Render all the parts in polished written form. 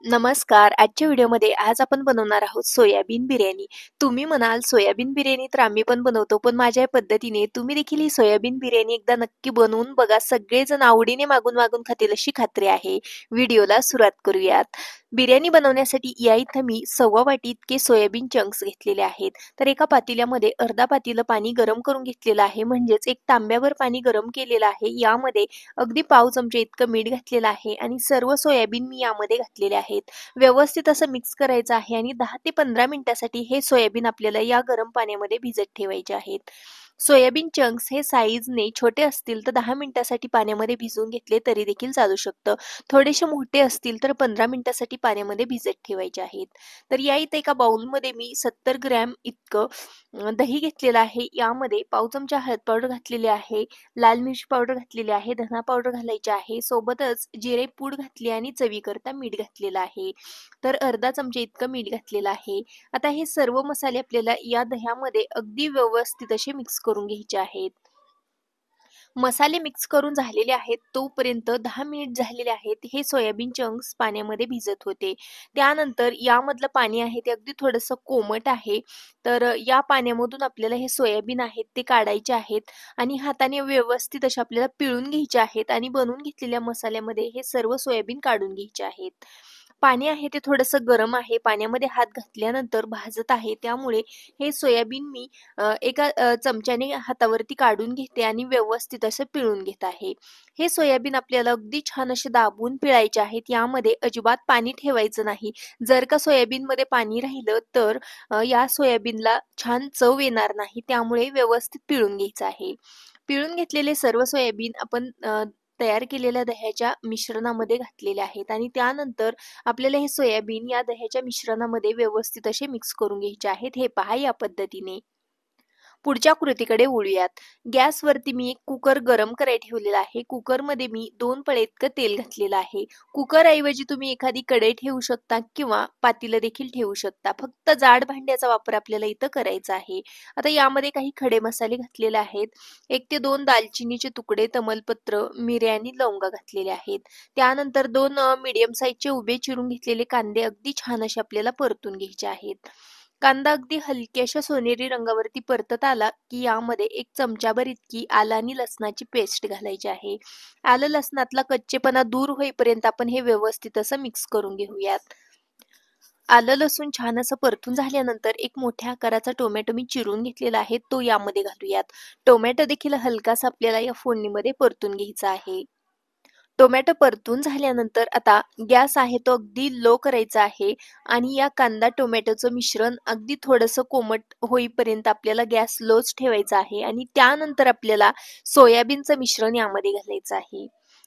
नमस्कार. आजच्या व्हिडिओमध्ये आज आपण बनवणार आहोत सोयाबीन बिर्याणी. तुम्ही म्हणाल सोयाबीन बिर्याणी तर आम्ही पण बनवतो, पण माझ्या या पद्धतीने तुम्ही देखील ही सोयाबीन बिर्याणी एकदा नक्की बनवून बघा. सगळेजण आवडीने मागून खातील अशी खात्री आहे. व्हिडिओला सुरुवात करूयात. बिर्याणी बनवण्यासाठी या इथं मी 1/2 वाटी इतके सोयाबीन चंक्स घेतलेले आहेत. तर एका पातेल्यामध्ये अर्धा पातेलं पाणी गरम करून घेतलेलं आहे, म्हणजेच एक तांब्याभर पाणी गरम केलेलं आहे. यामध्ये अगदी पाव चमचे इतकं मीठ घातलेलं आहे आणि सर्व सोयाबीन मी यामध्ये घातलेले आहेत. व्यवस्थित असं मिक्स करायचं आहे आणि 10 ते 15 मिनिटासाठी हे सोयाबीन आपल्याला या गरम पाण्यामध्ये भिजत ठेवायचे आहेत. सोयाबीन चंक्स हे साईजने छोटे असतील तर 10 मिनिटासाठी पाण्यामध्ये भिजवून घेतले तरी देखील चालू शकतं. थोडेसे मोठे असतील तर 15 मिनिटासाठी पाण्यामध्ये भिजत ठेवायचे आहेत. तर या इथे एका बाउलमध्ये मी 70 ग्रॅम इतकं दही घेतलेलं आहे. यामध्ये पाव चमचा हळद पावडर घातलेली आहे, लाल मिरची पावडर घातलेली आहे, धना पावडर घालायची आहे, सोबतच जिरे पूड घातली आणि चवीकरता मीठ घातलेलं आहे. तर अर्धा चमचा इतकं मीठ घातलेलं आहे. आता हे सर्व मसाले आपल्याला या दह्यामध्ये अगदी व्यवस्थित असे मिक्स करून घ्यायचे आहेत. मसाले मिक्स करून झालेले आहेत तोपर्यंत 10 मिनिट झालेले आहेत. हे सोयाबीन चंक्स पाण्यामध्ये भिजत होते. त्यानंतर यामधलं पाणी आहे ते अगदी थोडंसं कोमट आहे. तर या पाण्यामधून आपल्याला हे सोयाबीन आहेत ते काढायचे आहेत आणि हाताने व्यवस्थित असे आपल्याला पिळून घ्यायचे आहेत आणि बनवून घेतलेल्या मसाल्यामध्ये हे सर्व सोयाबीन काढून घ्यायचे आहेत. पाणी आहे ते थोडंसं गरम आहे. पाण्यामध्ये हात घातल्यानंतर भाजत आहे. त्यामुळे हे सोयाबीन मी एका चमच्याने हातावरती काढून घेते आणि व्यवस्थित असं पिळून घेत आहे. हे सोयाबीन आपल्याला अगदी छान असे दाबून पिळायचे आहेत. यामध्ये अजिबात पाणी ठेवायचं नाही. जर का सोयाबीनमध्ये पाणी राहिलं तर या सोयाबीनला छान चव येणार नाही. त्यामुळे व्यवस्थित पिळून घ्यायचं आहे. पिळून घेतलेले सर्व सोयाबीन आपण तयार केलेल्या दह्याच्या मिश्रणामध्ये घातलेले आहेत आणि त्यानंतर आपल्याला हे सोयाबीन या दह्याच्या मिश्रणामध्ये व्यवस्थित असे मिक्स करून घ्यायचे आहेत. हे पहा या पद्धतीने. पुढच्या कृतीकडे वळूयात. गॅसवरती मी एक कुकर गरम करायला ठेवलेला आहे. कुकरमध्ये मी 2 पळे इतकं तेल घातलेलं आहे. कुकरऐवजी तुम्ही एखादी कढई ठेवू शकता किंवा पातेलं देखील ठेवू शकता. फक्त जाड भांड्याचा वापर आपल्याला इथं करायचा आहे. आता यामध्ये काही खडे मसाले घातलेले आहेत. 1 ते 2 दालचिनीचे तुकडे, तमालपत्र, मिरे आणि लवंगा घातलेले आहेत. त्यानंतर 2 मीडियम साईजचे उभे चिरून घेतलेले कांदे अगदी छान असे आपल्याला परतून घ्यायचे आहेत. कांदा अगदी हलक्याशा सोनेरी रंगावरती परतत आला, की यामध्ये 1 चमचाभर इतकी आलं आणि लसणाची पेस्ट घालायची आहे. आलं लसणातला कच्चेपणा दूर होईपर्यंत आपण हे व्यवस्थित असं मिक्स करून घेऊयात. आलं लसूण छान असं परतून झाल्यानंतर एक मोठ्या आकाराचा टोमॅटो मी चिरून घेतलेला आहे, तो यामध्ये घालूयात. टोमॅटो देखील हलकासा आपल्याला या फोडणीमध्ये परतून घ्यायचा आहे. टोमॅटो परतून झाल्यानंतर आता गॅस आहे तो अगदी लो करायचा आहे आणि या कांदा टोमॅटोचं मिश्रण अगदी थोडंसं कोमट होईपर्यंत आपल्याला गॅस लोच ठेवायचा आहे आणि त्यानंतर आपल्याला सोयाबीनचं मिश्रण यामध्ये घालायचं आहे.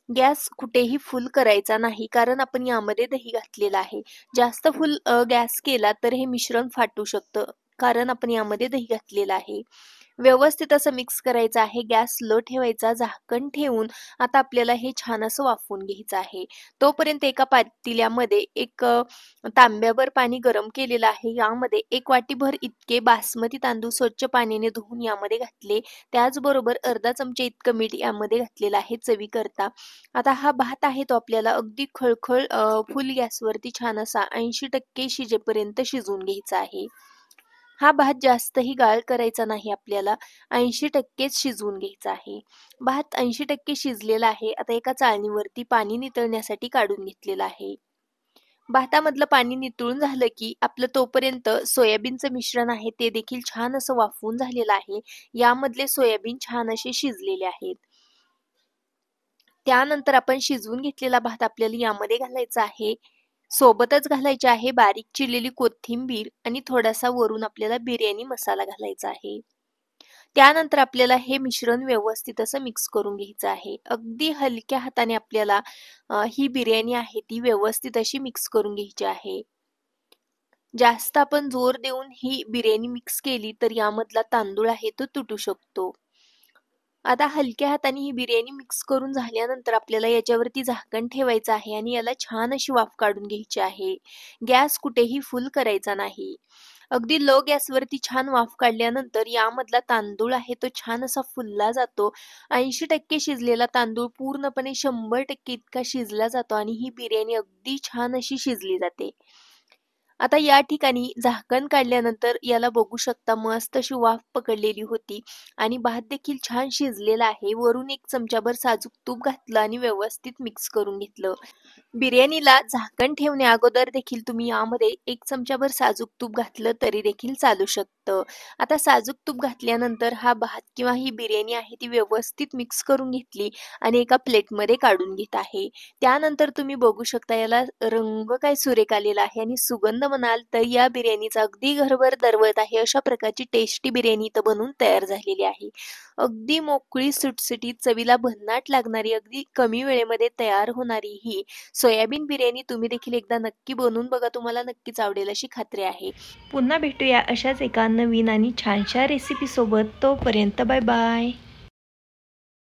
गॅस कुठेही फुल करायचा नाही कारण आपण यामध्ये दही घातलेलं आहे. जास्त फुल गॅस केला तर हे मिश्रण फाटू शकतं कारण आपण यामध्ये दही घातलेलं आहे. व्यवस्थित असं मिक्स करायचं आहे. गॅस लो ठेवायचा, झाकण ठेवून आता आपल्याला हे छान असं वाफवून घ्यायचं आहे. तोपर्यंत एका पातेल्यामध्ये एक तांब्याभर पाणी गरम केलेलं आहे. यामध्ये 1 वाटीभर इतके बासमती तांदूळ स्वच्छ पाण्याने धुवून यामध्ये घातले. त्याचबरोबर अर्धा चमचा इतकं मीठ यामध्ये घातलेलं आहे चवीकरता. आता हा भात आहे तो आपल्याला अगदी खळखळ फुल गॅसवरती छान असा 80% शिजेपर्यंत शिजवून घ्यायचा आहे. हा भात जास्तही गाळ करायचा नाही आपल्याला. 80%च शिजवून घ्यायचा आहे. भात 80% शिजलेला आहे. आता एका चाळणीवरती पाणी नितळण्यासाठी काढून घेतलेलं आहे. भातामधलं पाणी नितळून झालं की आपलं तोपर्यंत सोयाबीनचं मिश्रण आहे ते देखील छान असं वाफवून झालेलं आहे. यामधले सोयाबीन छान असे शिजलेले आहेत. त्यानंतर आपण शिजवून घेतलेला भात आपल्याला यामध्ये घालायचा आहे. सोबतच घालायची आहे बारीक चिरलेली कोथिंबीर आणि थोडासा वरून आपल्याला बिर्याणी मसाला घालायचा आहे. त्यानंतर आपल्याला हे मिश्रण व्यवस्थित असं मिक्स करून घ्यायचं आहे. अगदी हलक्या हाताने आपल्याला ही बिर्याणी आहे ती व्यवस्थित अशी मिक्स करून घ्यायची आहे. जास्त आपण जोर देऊन ही बिर्याणी मिक्स केली तर यामधला तांदूळ आहे तो तुटू शकतो. आता हलक्या हाताने ही बिर्याणी मिक्स करून झाल्यानंतर आपल्याला याच्यावरती झाकण ठेवायचं आहे आणि याला छान अशी वाफ काढून घ्यायची आहे. गॅस कुठेही फुल करायचा नाही. अगदी लो गॅसवरती छान वाफ काढल्यानंतर यामधला तांदूळ आहे तो छान असा फुलला जातो. 80% शिजलेला तांदूळ पूर्णपणे 100% इतका शिजला जातो आणि ही बिर्याणी अगदी छान अशी शिजली जाते. आता या ठिकाणी झाकण काढल्यानंतर याला बघू शकता मस्त अशी वाफ पकडलेली होती आणि भात देखील छान शिजलेला आहे. वरून 1 चमचाभर साजूक तूप घातलं आणि व्यवस्थित मिक्स करून घेतलं. बिर्याणीला झाकण ठेवण्या अगोदर देखील तुम्ही यामध्ये 1 चमचाभर साजूक तूप घातलं तरी देखील चालू शकतं. आता साजूक तूप घातल्यानंतर हा भात किंवा ही बिर्याणी आहे ती व्यवस्थित मिक्स करून घेतली आणि एका प्लेटमध्ये काढून घेत आहे. त्यानंतर तुम्ही बघू शकता याला रंग काय सुरेख आलेला आहे आणि सुगंध म्हणाल तर या बिर्याणीचा अगदी घरभर दरवळत आहे. अशा प्रकारची टेस्टी बिर्याणी इथं बनवून तयार झालेली आहे. अगदी मोकळी सुटसुटीत चवीला भन्नाट लागणारी अगदी कमी वेळेमध्ये तयार होणारी ही सोयाबीन बिर्याणी तुम्ही देखील एकदा नक्की बनवून बघा. तुम्हाला नक्कीच आवडेल अशी खात्री आहे. पुन्हा भेटूया अशाच एका नवीन आणि छानशा रेसिपीसोबत. तोपर्यंत बाय बाय.